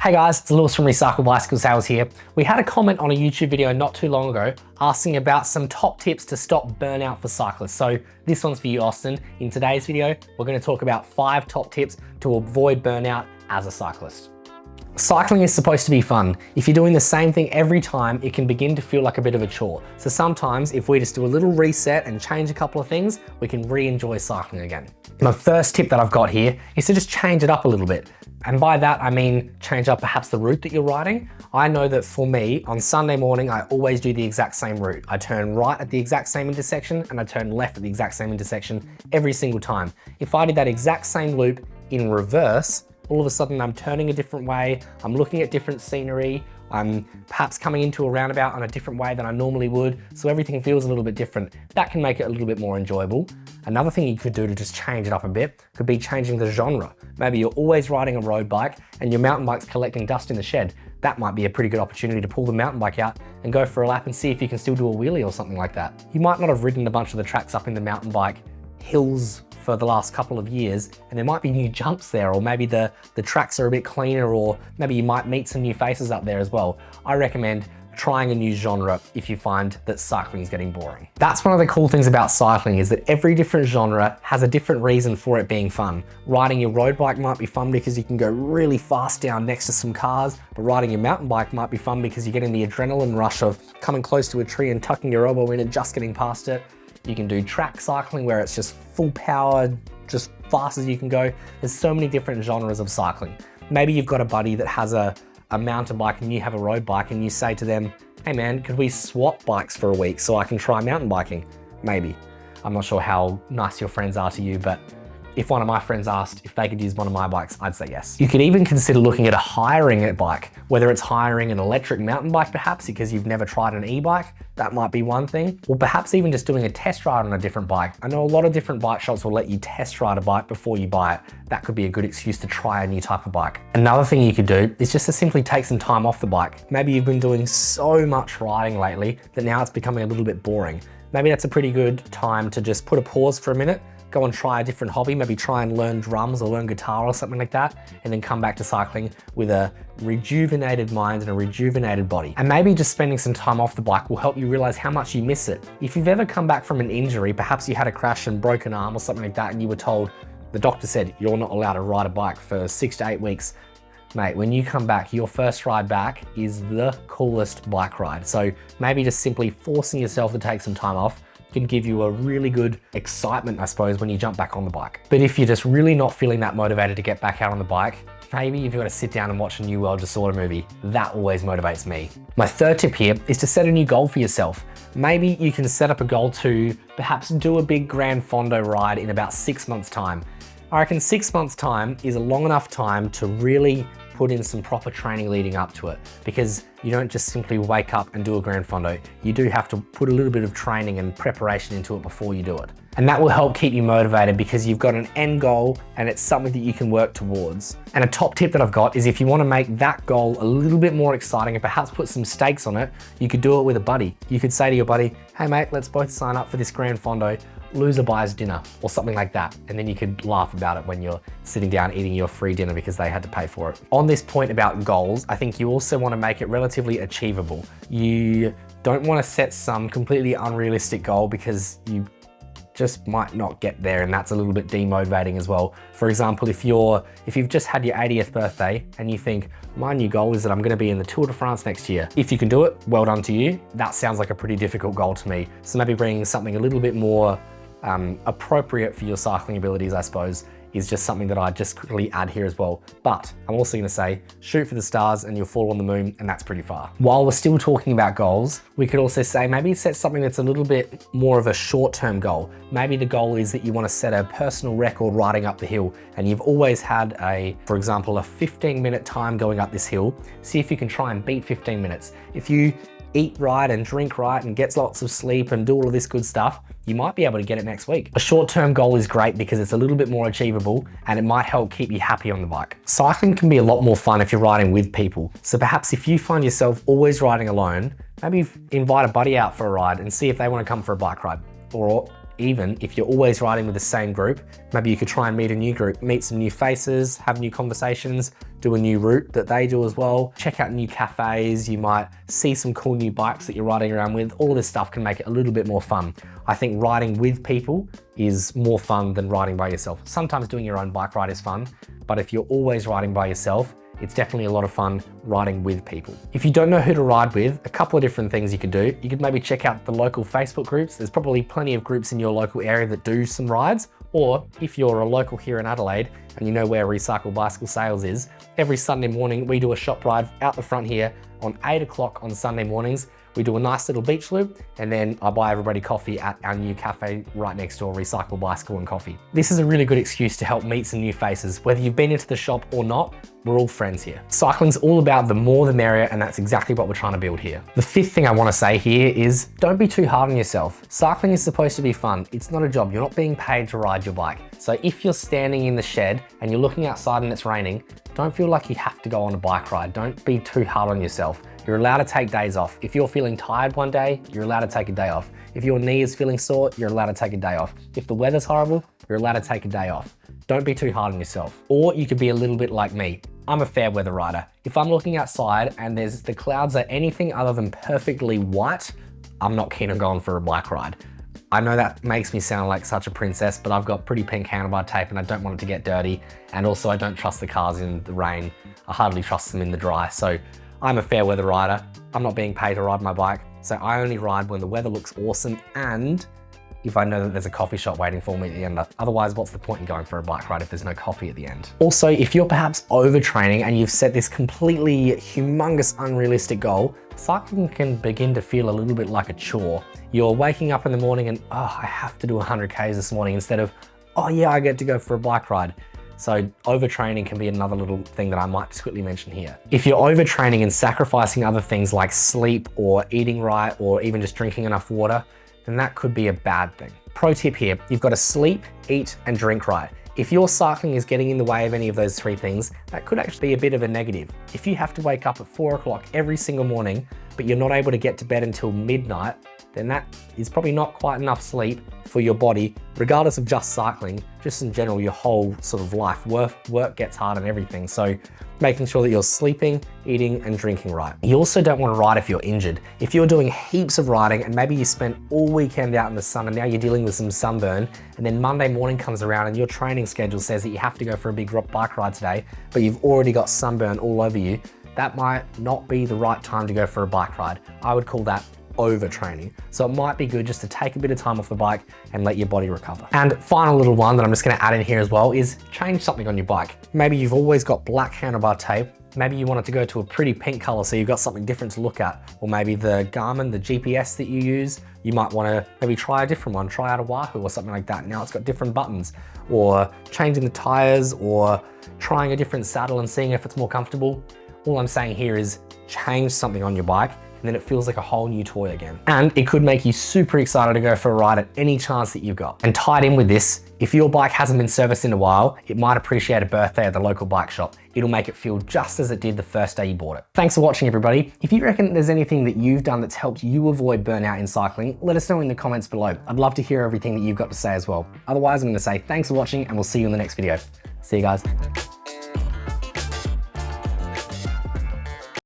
Hey guys, it's Lewis from Recycle Bicycle Sales here. We had a comment on a YouTube video not too long ago asking about some top tips to stop burnout for cyclists. So this one's for you, Austin. In today's video, we're going to talk about 5 top tips to avoid burnout as a cyclist. Cycling is supposed to be fun. If you're doing the same thing every time, it can begin to feel like a bit of a chore. So sometimes if we just do a little reset and change a couple of things, we can re-enjoy cycling again. My first tip that I've got here is to just change it up a little bit. And by that, I mean change up perhaps the route that you're riding. I know that for me, on Sunday morning, I always do the exact same route. I turn right at the exact same intersection and I turn left at the exact same intersection every single time. If I did that exact same loop in reverse, all of a sudden I'm turning a different way, I'm looking at different scenery, I'm perhaps coming into a roundabout on a different way than I normally would, so everything feels a little bit different. That can make it a little bit more enjoyable. Another thing you could do to just change it up a bit could be changing the genre. Maybe you're always riding a road bike and your mountain bike's collecting dust in the shed. That might be a pretty good opportunity to pull the mountain bike out and go for a lap and see if you can still do a wheelie or something like that. You might not have ridden a bunch of the tracks up in the mountain bike hills for the last couple of years, and there might be new jumps there, or maybe the tracks are a bit cleaner, or maybe you might meet some new faces up there as well. I recommend trying a new genre if you find that cycling is getting boring. That's one of the cool things about cycling, is that every different genre has a different reason for it being fun. Riding your road bike might be fun because you can go really fast down next to some cars, but riding your mountain bike might be fun because you're getting the adrenaline rush of coming close to a tree and tucking your elbow in and just getting past it. You can do track cycling where it's just full power, just fast as you can go. There's so many different genres of cycling. Maybe you've got a buddy that has a mountain bike and you have a road bike, and you say to them, hey man, could we swap bikes for a week so I can try mountain biking? Maybe. I'm not sure how nice your friends are to you, but if one of my friends asked if they could use one of my bikes, I'd say yes. You could even consider looking at hiring a bike, whether it's hiring an electric mountain bike perhaps because you've never tried an e-bike. That might be one thing. Or perhaps even just doing a test ride on a different bike. I know a lot of different bike shops will let you test ride a bike before you buy it. That could be a good excuse to try a new type of bike. Another thing you could do is just to simply take some time off the bike. Maybe you've been doing so much riding lately that now it's becoming a little bit boring. Maybe that's a pretty good time to just put a pause for a minute, go and try a different hobby, maybe try and learn drums or learn guitar or something like that, and then come back to cycling with a rejuvenated mind and a rejuvenated body. And maybe just spending some time off the bike will help you realize how much you miss it. If you've ever come back from an injury, perhaps you had a crash and broken arm or something like that, and you were told, the doctor said, you're not allowed to ride a bike for 6 to 8 weeks. Mate, when you come back, your first ride back is the coolest bike ride. So maybe just simply forcing yourself to take some time off can give you a really good excitement, I suppose, when you jump back on the bike. But if you're just really not feeling that motivated to get back out on the bike, maybe you've got to sit down and watch a New World Disorder movie. That always motivates me. My third tip here is to set a new goal for yourself. Maybe you can set up a goal to perhaps do a big Gran Fondo ride in about 6 months' time. I reckon 6 months' time is a long enough time to really put in some proper training leading up to it, because you don't just simply wake up and do a Gran Fondo. You do have to put a little bit of training and preparation into it before you do it. And that will help keep you motivated because you've got an end goal and it's something that you can work towards. And a top tip that I've got is if you want to make that goal a little bit more exciting and perhaps put some stakes on it, you could do it with a buddy. You could say to your buddy, hey mate, let's both sign up for this Gran Fondo. Loser buys dinner or something like that. And then you could laugh about it when you're sitting down eating your free dinner because they had to pay for it. On this point about goals, I think you also want to make it relatively achievable. You don't want to set some completely unrealistic goal because you just might not get there, and that's a little bit demotivating as well. For example, if you've just had your 80th birthday and you think, my new goal is that I'm going to be in the Tour de France next year. If you can do it, well done to you. That sounds like a pretty difficult goal to me. So maybe bringing something a little bit more appropriate for your cycling abilities, I suppose, is just something that I just quickly add here as well. But I'm also going to say, shoot for the stars and you'll fall on the moon, and that's pretty far. While we're still talking about goals, we could also say maybe set something that's a little bit more of a short-term goal. Maybe the goal is that you want to set a personal record riding up the hill, and you've always had for example, a 15-minute time going up this hill. See if you can try and beat 15 minutes. If you eat right and drink right and get lots of sleep and do all of this good stuff, you might be able to get it next week. A short-term goal is great because it's a little bit more achievable and it might help keep you happy on the bike. Cycling can be a lot more fun if you're riding with people. So perhaps if you find yourself always riding alone, maybe invite a buddy out for a ride and see if they want to come for a bike ride. Or even if you're always riding with the same group, maybe you could try and meet a new group, meet some new faces, have new conversations, do a new route that they do as well, check out new cafes, you might see some cool new bikes that you're riding around with. All this stuff can make it a little bit more fun. I think riding with people is more fun than riding by yourself. Sometimes doing your own bike ride is fun, but if you're always riding by yourself, it's definitely a lot of fun riding with people. If you don't know who to ride with, a couple of different things you could do. You could maybe check out the local Facebook groups. There's probably plenty of groups in your local area that do some rides. Or if you're a local here in Adelaide and you know where Recycle Bicycle Sales is, every Sunday morning we do a shop ride out the front here on 8 o'clock on Sunday mornings. We do a nice little beach loop and then I buy everybody coffee at our new cafe right next door, Recycle Bicycle and Coffee. This is a really good excuse to help meet some new faces. Whether you've been into the shop or not, we're all friends here. Cycling's all about the more the merrier, and that's exactly what we're trying to build here. The fifth thing I want to say here is don't be too hard on yourself. Cycling is supposed to be fun. It's not a job. You're not being paid to ride your bike. So if you're standing in the shed and you're looking outside and it's raining, don't feel like you have to go on a bike ride. Don't be too hard on yourself. You're allowed to take days off. If you're feeling tired one day, you're allowed to take a day off. If your knee is feeling sore, you're allowed to take a day off. If the weather's horrible, you're allowed to take a day off. Don't be too hard on yourself. Or you could be a little bit like me. I'm a fair weather rider. If I'm looking outside and the clouds are anything other than perfectly white, I'm not keen on going for a bike ride. I know that makes me sound like such a princess, but I've got pretty pink handlebar tape and I don't want it to get dirty. And also I don't trust the cars in the rain. I hardly trust them in the dry. So I'm a fair weather rider. I'm not being paid to ride my bike. So I only ride when the weather looks awesome and if I know that there's a coffee shop waiting for me at the end. Otherwise, what's the point in going for a bike ride if there's no coffee at the end? Also, if you're perhaps overtraining and you've set this completely humongous, unrealistic goal, cycling can begin to feel a little bit like a chore. You're waking up in the morning and, oh, I have to do 100 Ks this morning instead of, oh yeah, I get to go for a bike ride. So overtraining can be another little thing that I might just quickly mention here. If you're overtraining and sacrificing other things like sleep or eating right or even just drinking enough water, then that could be a bad thing. Pro tip here, you've got to sleep, eat, and drink right. If your cycling is getting in the way of any of those three things, that could actually be a bit of a negative. If you have to wake up at 4 o'clock every single morning, but you're not able to get to bed until midnight, then that is probably not quite enough sleep for your body, regardless of just cycling, just in general, your whole sort of life. Work gets hard and everything. So making sure that you're sleeping, eating, and drinking right. You also don't want to ride if you're injured. If you're doing heaps of riding and maybe you spent all weekend out in the sun and now you're dealing with some sunburn, and then Monday morning comes around and your training schedule says that you have to go for a big bike ride today, but you've already got sunburn all over you, that might not be the right time to go for a bike ride. I would call that overtraining. So it might be good just to take a bit of time off the bike and let your body recover. And final little one that I'm just going to add in here as well is change something on your bike. Maybe you've always got black handlebar tape. Maybe you want it to go to a pretty pink color so you've got something different to look at. Or maybe the Garmin, the GPS that you use, you might want to maybe try a different one, try out a Wahoo or something like that. Now it's got different buttons, or changing the tires, or trying a different saddle and seeing if it's more comfortable. All I'm saying here is change something on your bike and then it feels like a whole new toy again. And it could make you super excited to go for a ride at any chance that you've got. And tied in with this, if your bike hasn't been serviced in a while, it might appreciate a birthday at the local bike shop. It'll make it feel just as it did the first day you bought it. Thanks for watching, everybody. If you reckon there's anything that you've done that's helped you avoid burnout in cycling, let us know in the comments below. I'd love to hear everything that you've got to say as well. Otherwise, I'm gonna say thanks for watching and we'll see you in the next video. See you guys.